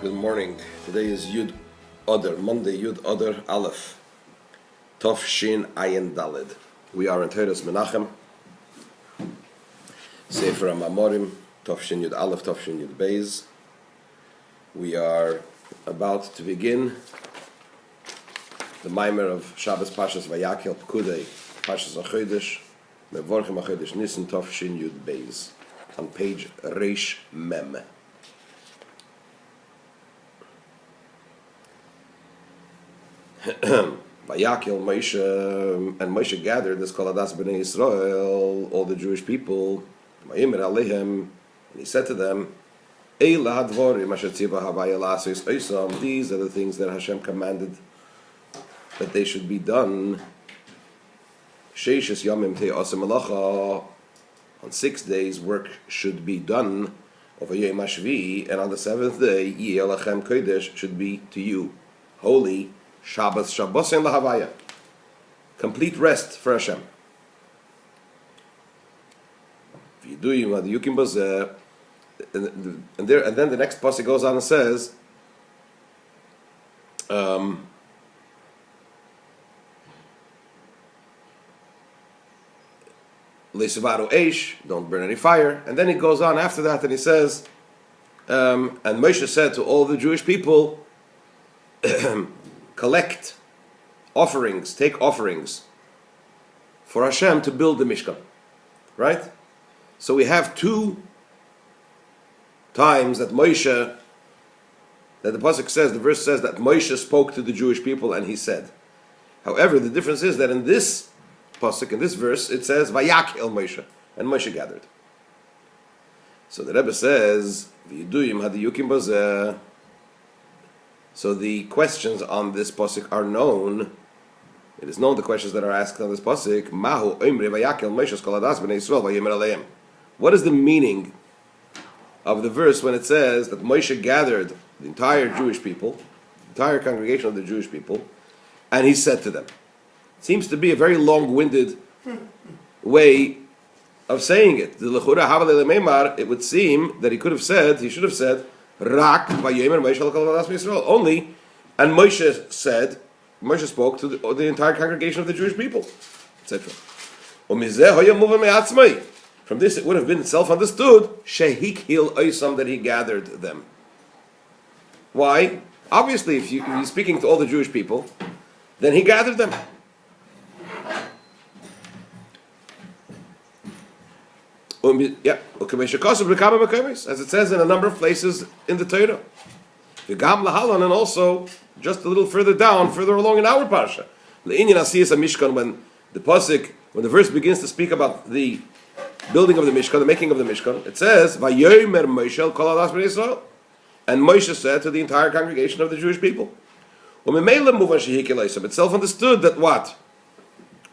Good morning. Today is Yud Adar, Monday, Yud Adar Aleph, Tov Shin Ayin Dalid. We are in Teres Menachem, Sefer HaMamorim, Tov Shin Yud Aleph, Tov Shin Yud Beis. We are about to begin the Mamar of Shabbos Pashas Vayakhel Pkudei, Pashas HaChodesh, Mevorchim HaChodesh Nisan, Tov Shin Yud Beis, on page Reish Mem. Vayakhel Moshe, and Moshe gathered this Koladas Bnei Yisrael, all the Jewish people, Vayimer Aleichem, and he said to them, Eila hadvorim asher tziva havaya la'asos oisam. These are the things that Hashem commanded that they should be done. Sheishes yamim te'asem malacha. On 6 days work should be done. Over Yom HaShvi, and on the 7th day, Yeh Lachem Kodesh should be to you holy. Shabbos Shabbosin lahavaya, complete rest for Hashem. And then the next pasuk goes on and says, Leisavaru Eish, don't burn any fire. And then he goes on after that and he says, and Moshe said to all the Jewish people, collect offerings, take offerings for Hashem to build the Mishkan. Right? So we have two times that Moshe, that the pasuk says, the verse says that Moshe spoke to the Jewish people and he said. However, the difference is that in this pasuk, in this verse, it says Vayakhel Moshe, and Moshe gathered. So the Rebbe says, V'yiduyim hadiyukim bazeh. So the questions on this pasuk are known. It is known the questions that are asked on this pasuk. Mahu oimre Vayakhel Moshe koladas bnei Yisrael vayimer aleim. What is the meaning of the verse when it says that Moshe gathered the entire Jewish people, the entire congregation of the Jewish people, and he said to them? It seems to be a very long-winded way of saying it. The lechura havalei lemeimar. It would seem that he should have said, Rak vayomer Moshe koladas bnei Yisrael. Only, and Moshe spoke to the entire congregation of the Jewish people, etc. From this, it would have been self-understood, Shehikhil Oisam, that he gathered them. Why? Obviously, if he's speaking to all the Jewish people, then he gathered them. As it says in a number of places in the Torah. And also, just a little further down, further along in our parsha. When the pasuk, when the verse begins to speak about the building of the Mishkan, the making of the Mishkan, it says, Vayomer Moshe kol hadas bnei Yisrael. And Moshe said to the entire congregation of the Jewish people. It's self-understood that what?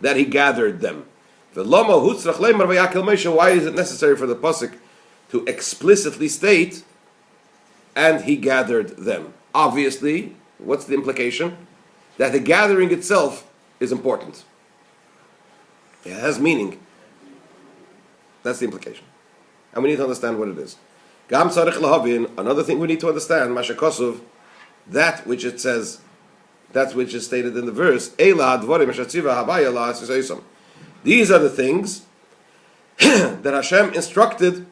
That he gathered them. Why is it necessary for the pasuk to explicitly state, and he gathered them? Obviously, what's the implication? That the gathering itself is important. It has meaning. That's the implication. And we need to understand what it is. Another thing we need to understand, that which it says, that which is stated in the verse, these are the things that Hashem instructed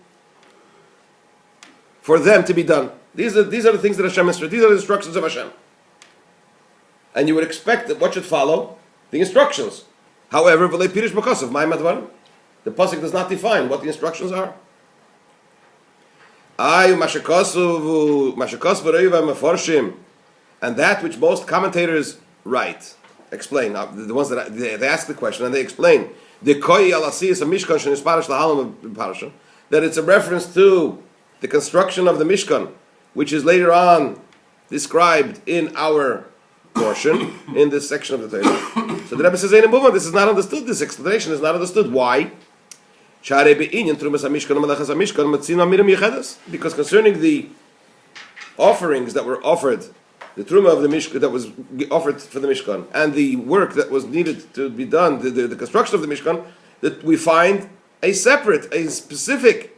for them to be done. These are the things that Hashem instructed. These are the instructions of Hashem. And you would expect that what should follow? The instructions. However, the pasuk does not define what the instructions are. And that which most commentators write, explain, the ones that they ask the question and they explain, that it's a reference to the construction of the Mishkan, which is later on described in our portion, in this section of the Torah. So the Rebbe says, this is not understood, this explanation is not understood. Why? Because concerning the offerings that were offered, the truma of the Mishkan that was offered for the Mishkan, and the work that was needed to be done, the construction of the Mishkan, that we find a specific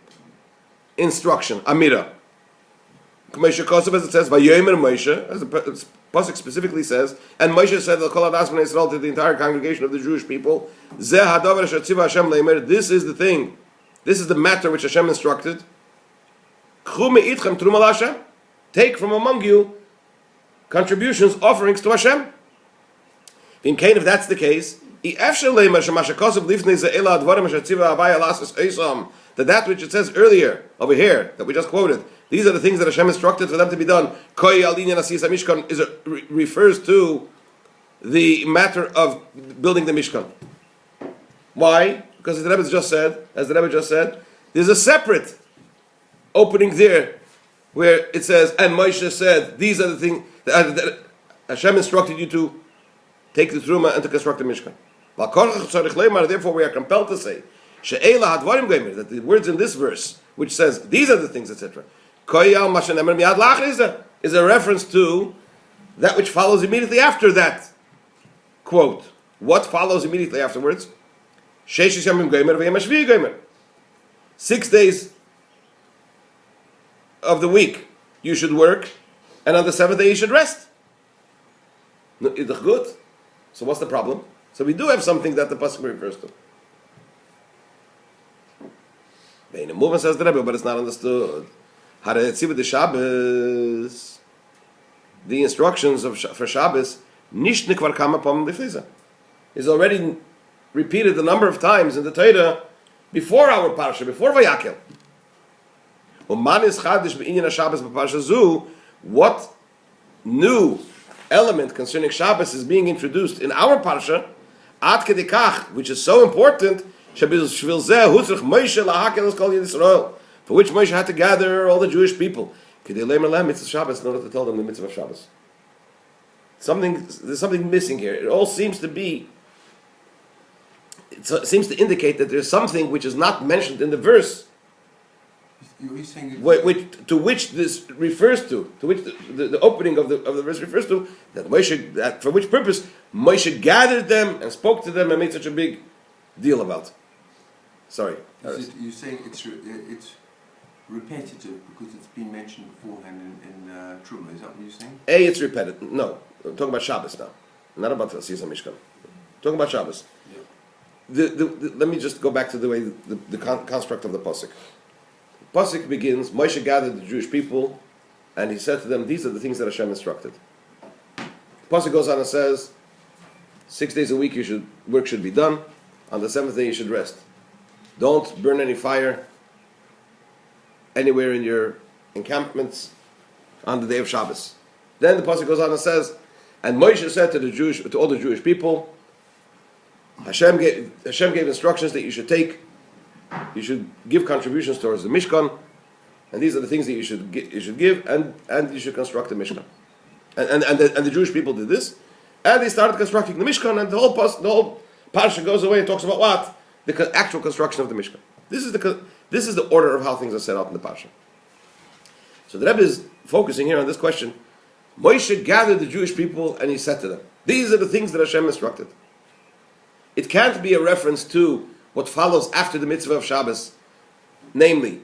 instruction, Amira. Moshe Kosev, as it says, Vayomer Moshe, as the pasuk specifically says, and Moshe said to the entire congregation of the Jewish people, this is the thing, this is the matter which Hashem instructed. Take from among you contributions, offerings to Hashem. If that's the case, that which it says earlier over here that we just quoted, these are the things that Hashem instructed for them to be done. Refers to the matter of building the Mishkan. Why? Because as the Rebbe just said, there's a separate opening there where it says, and Moshe said, these are the things that Hashem instructed you to take the Truma and to construct the Mishkan. Therefore, we are compelled to say that the words in this verse, which says these are the things, etc., is a reference to that which follows immediately after that quote. What follows immediately afterwards? 6 days of the week you should work, and on the 7th day you should rest. Good. So what's the problem? So we do have something that the pasuk refers to. The movement says the Rebbe, but it's not understood. How to see with the Shabbos, the instructions for Shabbos, nicht nekvar kama pam defliza, is already repeated a number of times in the Torah before our parsha, before Vayakhel. What new element concerning Shabbos is being introduced in our parsha, ad kedikach, which is so important, for which Moshe had to gather all the Jewish people in order to tell them the mitzvah of Shabbos. There's something missing here. It all seems to be. It seems to indicate that there's something which is not mentioned in the verse. You're saying to which this refers to which the opening of the verse refers to, that Moshe, that for which purpose Moshe gathered them and spoke to them and made such a big deal about. Sorry. You're saying it's repetitive because it's been mentioned beforehand in Truma. Is that what you're saying? It's repetitive. No, I'm talking about Shabbos now, not about Asiyas Mishkan. Talking about Shabbos. Yeah. Let me just go back to the way the construct of the pasuk. Pasuk begins, Moshe gathered the Jewish people, and he said to them, these are the things that Hashem instructed. Pasuk goes on and says, 6 days a week work should be done. On the 7th day you should rest. Don't burn any fire anywhere in your encampments on the day of Shabbos. Then the pasuk goes on and says, and Moshe said to all the Jewish people, Hashem gave instructions that you should give contributions towards the Mishkan, and these are the things that you should give, and you should construct the Mishkan. And the Jewish people did this, and they started constructing the Mishkan, and the whole parsha goes away and talks about what? The actual construction of the Mishkan. This is the order of how things are set out in the parsha. So the Rebbe is focusing here on this question. Moshe gathered the Jewish people, and he said to them, these are the things that Hashem instructed. It can't be a reference to what follows after the mitzvah of Shabbos, namely,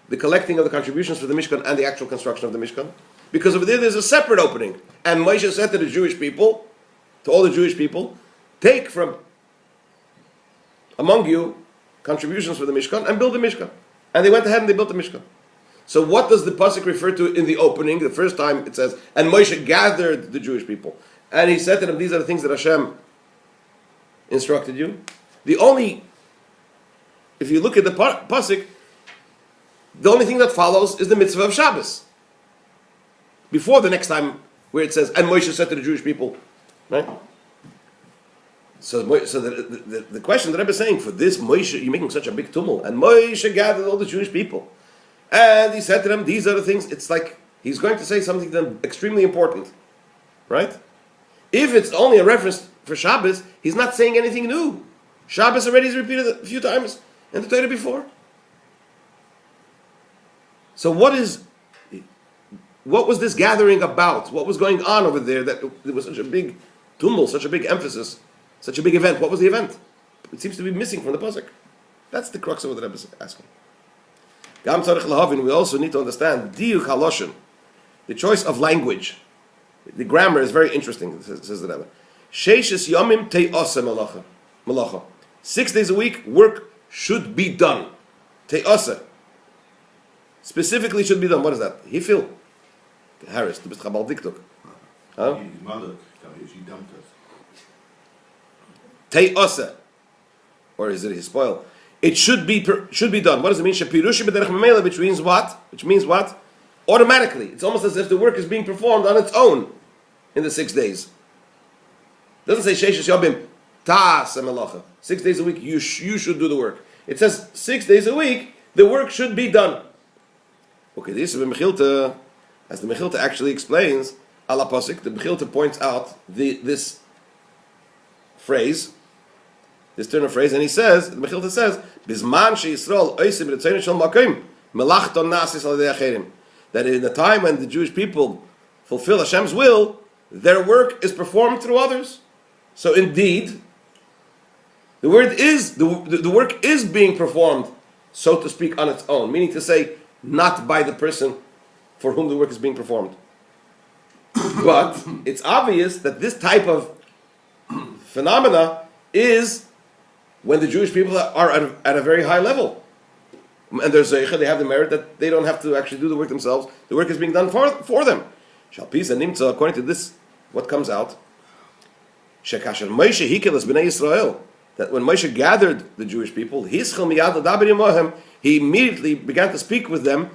the collecting of the contributions for the Mishkan and the actual construction of the Mishkan. Because over there's a separate opening. And Moshe said to the Jewish people, to all the Jewish people, take from among you contributions for the Mishkan and build the Mishkan. And they went ahead and they built the Mishkan. So what does the pasuk refer to in the opening? The first time it says, and Moshe gathered the Jewish people. And he said to them, these are the things that Hashem instructed you. If you look at the pasuk, the only thing that follows is the mitzvah of Shabbos. Before the next time where it says, and Moshe said to the Jewish people, right? So the question that Rebbe is saying, for this Moshe, you're making such a big tumult, and Moshe gathered all the Jewish people, and he said to them, these are the things. It's like he's going to say something to them extremely important, right? If it's only a reference for Shabbos, he's not saying anything new. Shabbos already is repeated a few times in the Torah before. So what was this gathering about? What was going on over there that there was such a big tumult, such a big emphasis, such a big event? What was the event? It seems to be missing from the pasuk. That's the crux of what the Rebbe is asking. We also need to understand diuk haloshin the choice of language. The grammar is very interesting, says the Rebbe. Sheishes yomim te'asa malacha. 6 days a week, work should be done. Te'asa. Specifically should be done. What is that? Hifil. Harris, du bist Chabal Diktuk. Huh? She dumped us. Te'asa. Or is it his spoil? It should be done. What does it mean? Shapirushi b'derech memela, which means what? Which means what? Automatically. It's almost as if the work is being performed on its own in the 6 days. It doesn't say sheishes yomim ta'asa malacha. 6 days a week, you should do the work. It says 6 days a week, the work should be done. Okay, this is Mechilta, as the Mechilta actually explains, ala posik, the Mechilta points out this phrase, this turn of phrase, and he says, the Mechilta says, Bizman sheYisrael oisim b'ritzono shel makom, melachton nasis al yedei acherim. That in the time when the Jewish people fulfill Hashem's will, their work is performed through others. So indeed, the work is being performed, so to speak, on its own, meaning to say, not by the person for whom the work is being performed. But it's obvious that this type of phenomena is when the Jewish people are at a very high level. And there's they have the merit that they don't have to actually do the work themselves. The work is being done for them. Shalpiz and Nimtza, according to this, what comes out, Shekasher Moshe Hikelas B'nai Yisrael, that when Moshe gathered the Jewish people, he immediately began to speak with them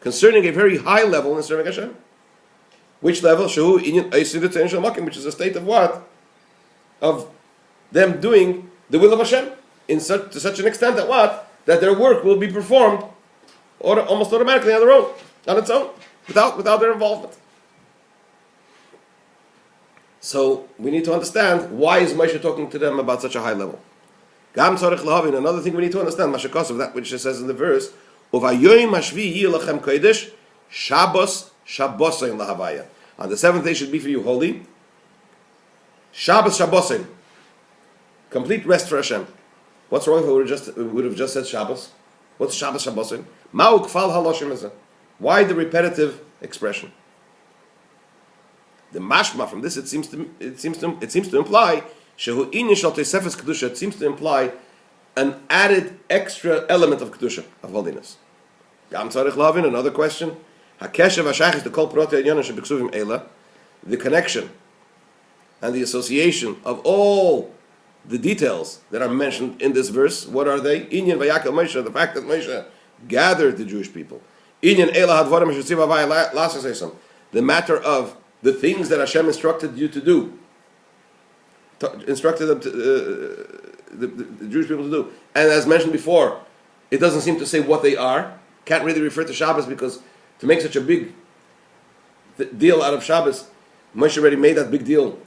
concerning a very high level in serving Hashem. Which level? Which is a state of what? Of them doing the will of Hashem to such an extent that what? That their work will be performed almost automatically on its own, without their involvement. So we need to understand why is Moshe talking to them about such a high level. Another thing we need to understand, Mashakos of that which it says in the verse, on the seventh day should be for you holy. Shabbos Shabbosin. Complete rest for Hashem. What's wrong if we would have just said Shabbos? What's Shabbos Shabbosin? Ma'u kfal haloshim is. Why the repetitive expression? The mashma from this it seems to imply shehu inyan shel tosefes kedusha. It seems to imply an added extra element of kedusha, of holiness. Gam tzarich lavin. Another question. Hakeshev hashayich is the kol protei yanyan shebiksuvim eila. The connection and the association of all the details that are mentioned in this verse. What are they? Inyan Vayakhel Moshe, the fact that Moshe gathered the Jewish people. Inyan eila hadvarim shestiv avaya lasasesam. The matter of the things that Hashem instructed you to do, instructed them to, the Jewish people to do. And as mentioned before, it doesn't seem to say what they are. Can't really refer to Shabbos because to make such a big deal out of Shabbos, Moshe already made that big deal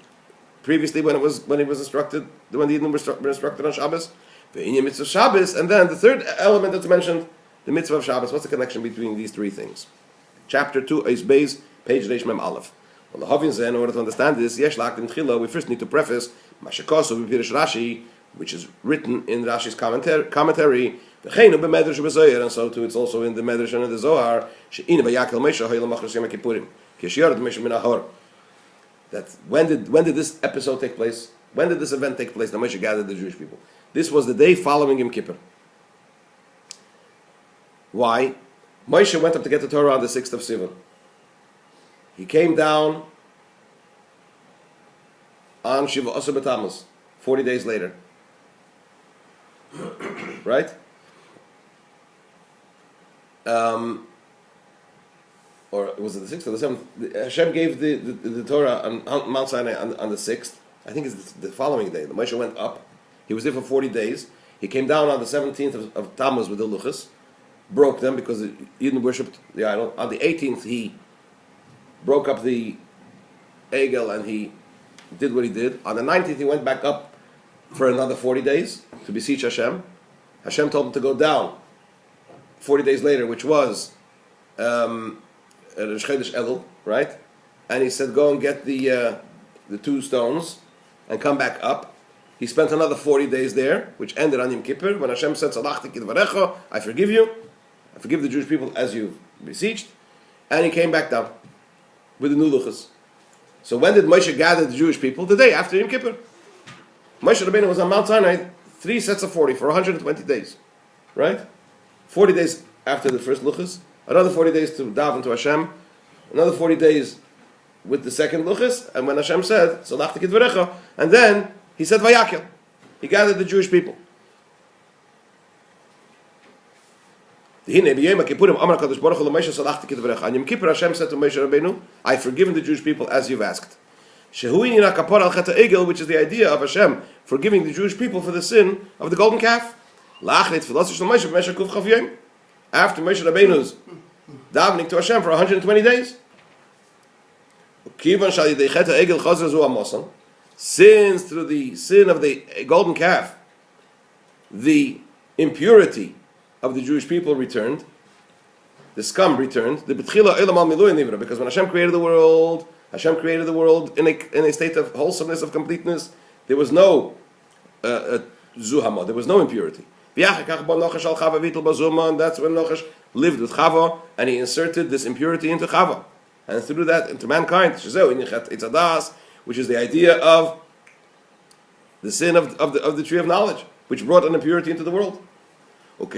previously when he was instructed, when the Yidden were instructed on Shabbos. The Inyan mitzvah of Shabbos, and then the third element that's mentioned, the mitzvah of Shabbos. What's the connection between these three things? Chapter 2, Eis Beis, page Reish Mem Aleph. Well, the Havin in order to understand this, Yesh Lak in Tchila, we first need to preface Mashakasu B'Pirish Rashi, which is written in Rashi's commentary, and so too it's also in the Medrash and in the Zohar, She'ina Vayakhel Moshe Ha'olam Achros Yom Kippurim, K'Shiur Moshe Min HaHor. That when did this episode take place? When did this event take place? That Moshe gathered the Jewish people. This was the day following Yom Kippur. Why? Moshe went up to get the Torah on the 6th of Sivan. He came down on Shiva Asar B'Tammuz, 40 days later. Right? Or was it the 6th or the 7th? Hashem gave the Torah on Mount Sinai on the 6th. I think it's the following day. The Moshe went up. He was there for 40 days. He came down on the 17th of Tammuz with the Luchas, broke them because Eden worshipped the idol. On the 18th, he broke up the Egel and he did what he did. On the 19th, he went back up for another 40 days to beseech Hashem. Hashem told him to go down 40 days later, which was Rosh Chodesh Elul, right? And he said, go and get the 2 stones and come back up. He spent another 40 days there, which ended on Yom Kippur, when Hashem said, Salachti kidvarecha, I forgive you. forgive the Jewish people as you've beseeched. And he came back down with the new luchas. So when did Moshe gather the Jewish people? The day after Yom Kippur. Moshe Rabbeinu was on Mount Sinai, 3 sets of 40 for 120 days. Right? 40 days after the first luchas, another 40 days to daven to Hashem, another 40 days with the second luchas, and when Hashem said, Salachti Kidvarecha, and then he said Vayakhel. He gathered the Jewish people. On Yom Kippur, Hashem said to Moshe Rabbeinu, I've forgiven the Jewish people as you've asked. Which is the idea of Hashem forgiving the Jewish people for the sin of the golden calf. After Moshe Rabbeinu's davening to Hashem for 120 days. Since through the sin of the golden calf, the impurity of the Jewish people returned, the scum returned, because when Hashem created the world in a state of wholesomeness, of completeness. There was no zuhama, there was no impurity. And that's when Nochash lived with Chava, and he inserted this impurity into Chava, and through that into mankind, which is the idea of the sin of the tree of knowledge, which brought an impurity into the world. And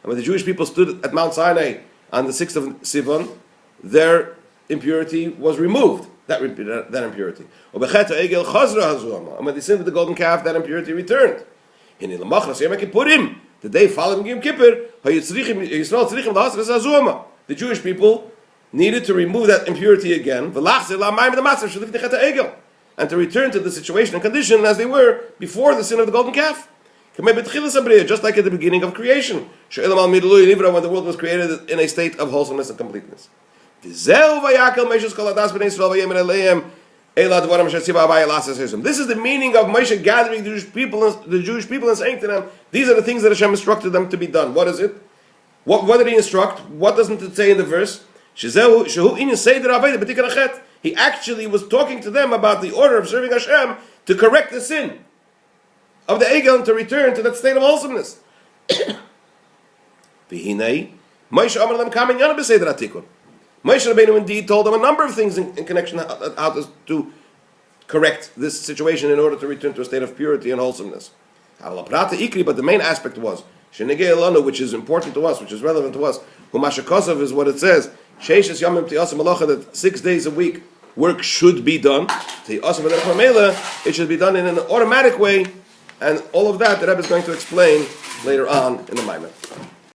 when the Jewish people stood at Mount Sinai on the 6th of Sivan, their impurity was removed, that impurity. And when they sinned with the golden calf, that impurity returned. The day following Yom Kippur, the Jewish people needed to remove that impurity again, and to return to the situation and condition as they were before the sin of the golden calf. Just like at the beginning of creation, when the world was created in a state of wholesomeness and completeness. This is the meaning of Moshe gathering the Jewish people and saying to them, these are the things that Hashem instructed them to be done. What is it? What did he instruct? What doesn't it say in the verse? He actually was talking to them about the order of serving Hashem to correct the sin of the Egel and to return to that state of wholesomeness. Moshe Rabbeinu indeed told them a number of things in connection how to correct this situation in order to return to a state of purity and wholesomeness. But the main aspect was, which is important to us, which is relevant to us, is what it says, that 6 days a week work should be done. It should be done in an automatic way, and all of that the Rebbe is going to explain later on in the Maimon.